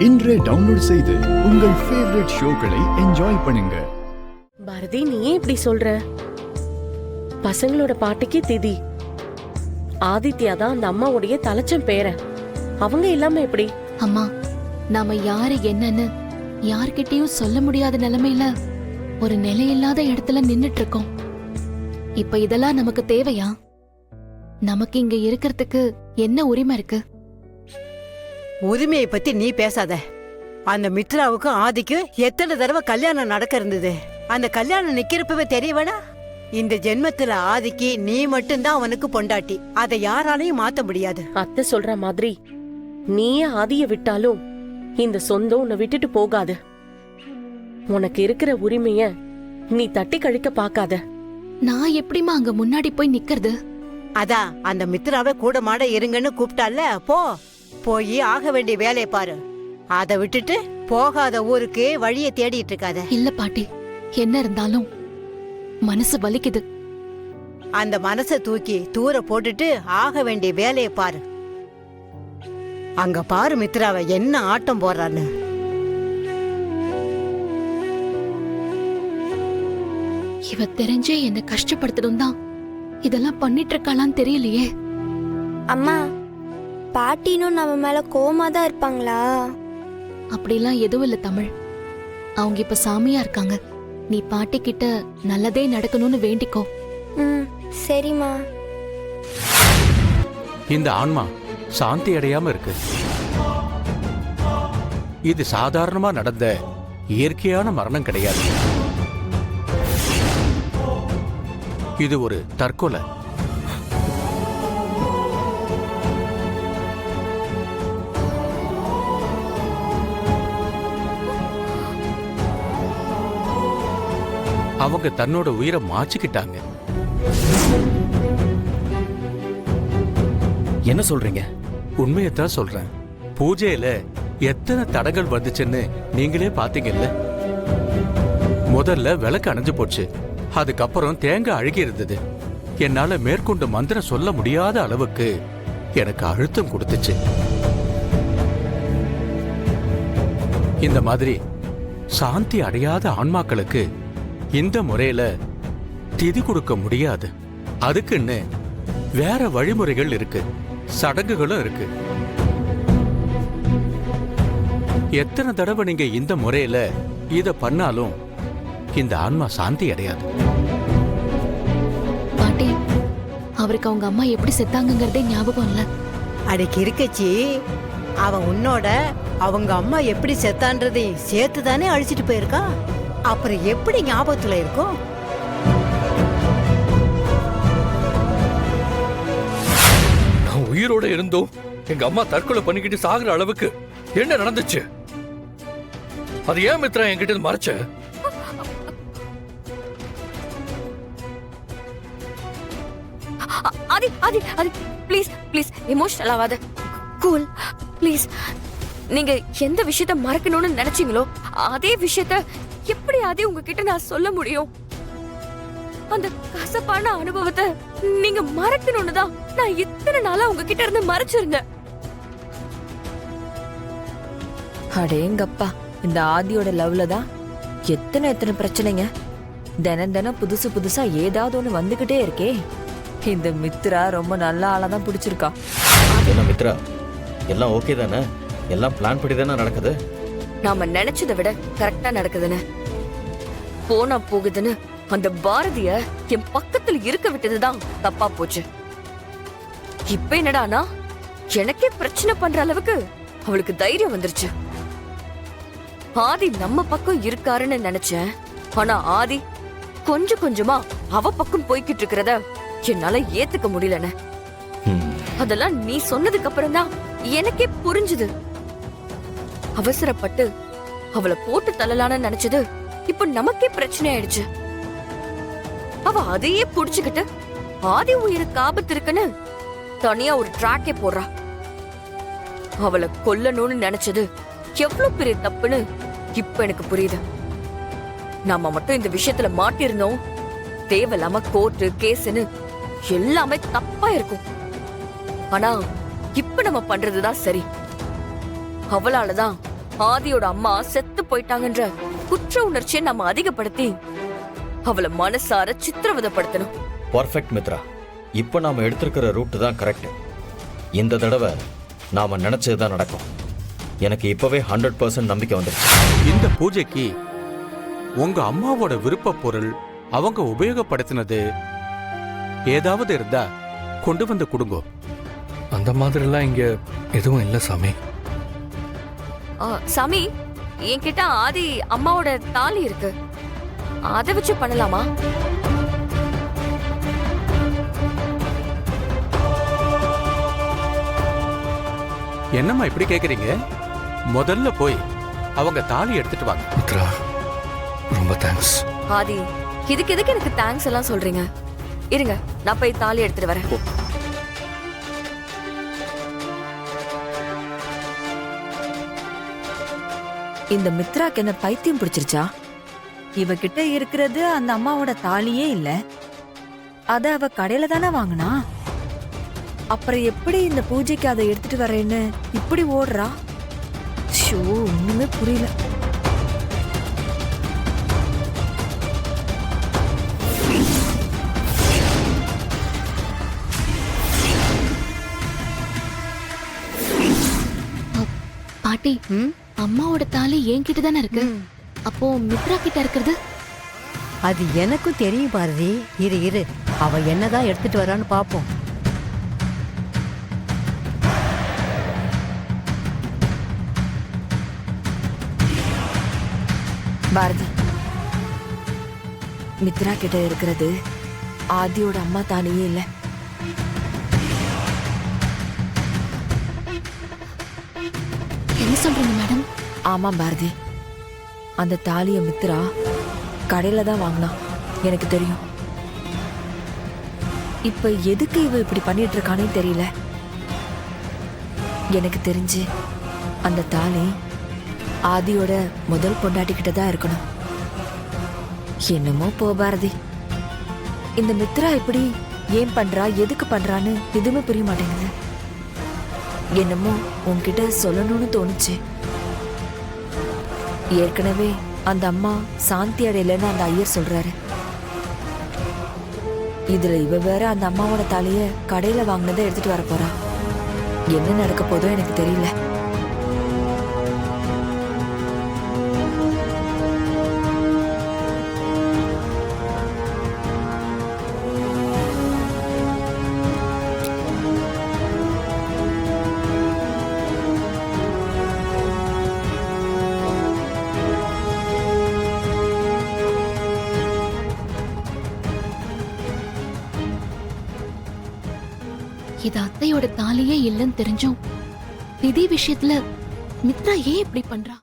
இன்றே டவுன்லோட் செய்து உங்கள் ஃபேவரட் ஷோக்களை என்ஜாய் பண்ணுங்க. பாரதி, நீ ஏன் இப்படி சொல்ற? பசங்களோட பாட்டிக்கு திதி. ஆதித்யா தான் அந்த அம்மாவுடைய தலைச்சம் பேரன். அவங்க இல்லாம எப்படி? அம்மா, நாம யாரு என்னன்னு யார்கிட்டயும் சொல்ல முடியாத நிலைமையில ஒரு நிலையில்லாத இடத்துல நின்னுட்டு இருக்கோம். இப்ப இதெல்லாம் நமக்கு தேவையா? நமக்கு இங்க இருக்கிறதுக்கு என்ன உரிமை இருக்கு? உரிமையை பத்தி நீ பேசாத. அந்த மித்ராவுக்கும் ஆதிக்கும் எத்தனை தடவை கல்யாணம் நடக்க இருந்தது. அந்த கல்யாணம் நிக்கிறப்பவே தெரிய வேணா? இந்த ஜென்மத்துல ஆதிக்கு நீ மட்டும்தான் அவனுக்கு பொண்டாட்டி. அதை யாராலையும் மாத்த முடியாது. அத்தை சொல்ற மாதிரி நீயே ஆதிய விட்டாலும் இந்த சொந்தம் உன்னை விட்டுட்டு போகாது. உனக்கு இருக்கிற உரிமைய நீ தட்டி கழிக்க பாக்காத. நான் எப்படிமா அங்க முன்னாடி போய் நிக்கிறது? அதான் அந்த மித்ராவை கூட மாட இருங்கன்னு கூப்பிட்டால, போய் ஆக வேண்டிய வேலையை பாரு. அதை விட்டுட்டு போகாத ஊருக்கு வழியை தேடிட்டு இருக்காத. இல்ல பாட்டி, என்ன இருந்தாலும் மனசு வலிக்குது. அந்த மனசை தூக்கி தூர போட்டுட்டு ஆக வேண்டிய வேலையை பாரு. அங்க பாரு மித்ராவை என்ன ஆட்டம் போடுறான்னு. இவ தெரிஞ்சே என்ன கஷ்டப்படுத்தணும் தான் இதெல்லாம் பண்ணிட்டு இருக்காளான்னு தெரியலையே. அம்மா, பாட்டினும் நம்ம மேல கோவமா தான் இருப்பாங்களா? அப்படிலாம் எதுவும் இல்ல தமிழ். அவங்க இப்ப சாமியா இருக்காங்க. நீ பாட்டி கிட்ட நல்லதே நடக்கணும்னு வேண்டிக்கோ. சரிம்மா. இந்த ஆன்மா சாந்தி அடையாம இருக்கு. இது சாதாரணமா நடந்த இயற்கையான மரணம் கிடையாது. இது ஒரு தற்கொலை. அவங்க தன்னோட உயிரை மாச்சிக்கிட்டாங்க. என்ன சொல்றீங்க? உண்மையத்தான் சொல்றேன். பூஜையில எத்தனை தடங்கள் வந்துச்சுன்னு நீங்களே பாத்தீங்கல்ல. முதல்ல விளக்கு அணைஞ்சு போச்சு. அதுக்கப்புறம் தேங்காய் அழுகி இருந்தது. என்னால மேற்கொண்டு மந்திரம் சொல்ல முடியாத அளவுக்கு எனக்கு அழுத்தம் கொடுத்துச்சு. இந்த மாதிரி சாந்தி அடையாத ஆன்மாக்களுக்கு இந்த முறையில திதி கொடுக்க முடியாது. அதுக்குன்னு வேற வழிமுறைகள் இருக்கு, சடங்குகளும் இருக்கு. எத்தனை தடவை நீங்க இந்த முறையில இத பண்ணாலும் இந்த ஆன்மா சாந்தி அடையாது. பாட்டி, அவருக்கு அவங்க அம்மா எப்படி செத்தாங்கிறதே ஞாபகம் இல்ல. அன்னைக்கு இருக்கச்சி, அவன் உன்னோட அவங்க அம்மா எப்படி செத்தான்றதை சேர்த்து தானே அழிச்சிட்டு போயிருக்கா. அப்புறம் எப்படி ஞாபகத்துல இருக்கும்? நான் உயிரோட இருந்தோம் எங்க அம்மா தற்கொலை பண்ணிக்கிட்டு சாகுற அளவுக்கு என்ன நடந்துச்சு? அது ஏன் மித்ரா என்கிட்ட மறைச்ச? ஆதி ஆதி ஆதி, ப்ளீஸ் ப்ளீஸ் எமோஷனல் ஆகாத. Cool please. நீங்க எந்த விஷயத்த மறக்கணும்னு நினைச்சீங்களோ அதே விஷயத்த எப்படி ஆதி உங்ககிட்ட நான் சொல்ல முடியும்? அந்த கசப்பான அனுபவத்தை நீங்க மறக்கணும்னு தான் நான் இத்தனை நாளா உங்ககிட்ட இருந்து மறைச்சிருந்தேன். அடேங்கப்பா, இந்த ஆதியோட லவ்ல தான் எத்தனை பிரச்சனைங்க. தினம் தினம் புதுசு புதுசா ஏதாவது ஒண்ணு வந்துகிட்டே இருக்கே. இந்த மித்ரா ரொம்ப நல்ல ஆளாதான் பிடிச்சிருக்கா. என்ன மித்ரா, எல்லாம் ஓகே தானே? எல்லாம் பிளான் படி தானே நடக்குது? நாம நினைச்சதை விட கரெக்டா நடக்குதுன்னு போனா போகுதுன்னு அந்த பாரதிய என் பக்கத்துல இருக்க விட்டதுதான் தப்பா போச்சு. இப்ப என்னடானா எனக்கே பிரச்சனை பண்ற அளவுக்கு அவளுக்கு தைரியம் வந்துருச்சு. ஆதி நம்ம பக்கம் இருக்காருன்னு நினைச்சேன். ஆனா ஆதி கொஞ்சம் கொஞ்சமா அவ பக்கம் போய்கிட்டு இருக்கிறத என்னால ஏத்துக்க முடியலன்னு. அதெல்லாம் நீ சொன்னதுக்கு அப்புறம் தான் எனக்கே புரிஞ்சுது. அவசரப்பட்டு அவளை போட்டு தள்ளலான்னு நினைச்சது இப்ப நமக்கே பிரச்சனை ஆயிடுச்சு. அவ அதையே புடிச்சுக்கிட்டு ஆதி உயிருக்கு ஆபத்து இருக்குன்னு தனியா ஒரு டிராக்கே போடுறா. அவளை கொல்லணும்னு நினைச்சது எவ்வளவு பெரிய தப்புன்னு இப்ப எனக்கு புரியுது. நாம மட்டும் இந்த விஷயத்துல மாட்டிருந்தோம், தேவையில்லாம கோர்ட்டு கேஸ்ன்னு எல்லாமே தப்பா இருக்கும். ஆனா இப்ப நம்ம பண்றதுதான் சரி. அவளாலதான் ஆதியோட அம்மா செத்து போயிட்டாங்கன்ற குற்ற உணர்ச்சியை நம்ம அதிகப்படுத்தி அவளை மனசார சித்திரவதைப்படுத்தணும். பர்ஃபெக்ட் மித்ரா. இப்ப நாம எடுத்திருக்கிற ரூட் தான் கரெக்ட். இந்த தடவை நாம நினைச்சதுதான் நடக்கும். எனக்கு இப்பவே 100% நம்பிக்கை வந்துருச்சு. இந்த பூஜைக்கு உங்க அம்மாவோட விருப்ப பொருள் அவங்க உபயோகப்படுத்தினது ஏதாவது இருந்தா கொண்டு வந்து கொடுங்கோ. அந்த மாதிரிலாம் இங்க எதுவும் இல்ல சாமி. சாமி, என்கிட்ட ஆதி அம்மாவோட தாலி இருக்கு, அதை வச்சு பண்ணலாமா? என்னம்மா இப்படி கேக்குறீங்க? முதல்ல போய் அவங்க தாலி எடுத்துட்டு வாங்க. மித்ரா, ரொம்ப தேங்க்ஸ். ஆதி, இதுக்கு எதுக்கு எனக்கு தேங்க்ஸ் எல்லாம் சொல்றீங்க? இருங்க, நான் போய் தாலி எடுத்துட்டு வரேன். இந்த மித்ராக்கு என்ன பைத்தியம் பிடிச்சிருச்சா? இவகிட்ட இருக்கிறது அந்த அம்மாவோட தாலியே இல்ல, அத அவ கடையில தானே வாங்கினா. அப்புறம் எப்படி இந்த பூஜைக்கு அதை எடுத்துட்டு வரேன்னு இப்படி ஓடுறா? ஷோ, ஒண்ணுமே புரியல. பாட்டி, அம்மாவோட தாலி என்கிட்ட தானே இருக்கு. அப்போ மித்ரா கிட்ட இருக்கிறது? அது எனக்கும் தெரியும் பாரதி. இரு, அவ என்னதான் எடுத்துட்டு வரான்னு பாப்போம். பாரதி, மித்ரா கிட்ட இருக்கிறது ஆதியோட அம்மா தாலியே இல்ல. என்ன சொல்றீங்க மேடம்? ஆமா பாரதி, அந்த தாலிய மித்ரா கடையில தான் வாங்கினா. எனக்கு தெரியும். இப்ப எதுக்கு இவ இப்படி பண்ணிட்டு இருக்கானே தெரியல. எனக்கு தெரிஞ்சு அந்த தாலி ஆதியோட முதல் பொண்டாட்டிக்கிட்ட தான் இருக்கணும். என்னமோ போ பாரதி, இந்த மித்ரா இப்படி ஏன் பண்றா, எதுக்கு பண்றான்னு எதுவுமே புரிய மாட்டேங்குது. என்னமோ உன்கிட்ட சொல்லணும்னு தோணுச்சு. ஏற்கனவே அந்த அம்மா சாந்தி அடையலன்னு அந்த ஐயர் சொல்றாரு. இதுல இவ வேற அந்த அம்மாவோட தாலிய கடையில வாங்கினதை எடுத்துட்டு வர போறா. என்ன நடக்க போதோ எனக்கு தெரியல. இது அத்தையோட தாலியே இல்லைன்னு தெரிஞ்சும் விதி விஷயத்துல மித்ரா ஏன் இப்படி பண்றா?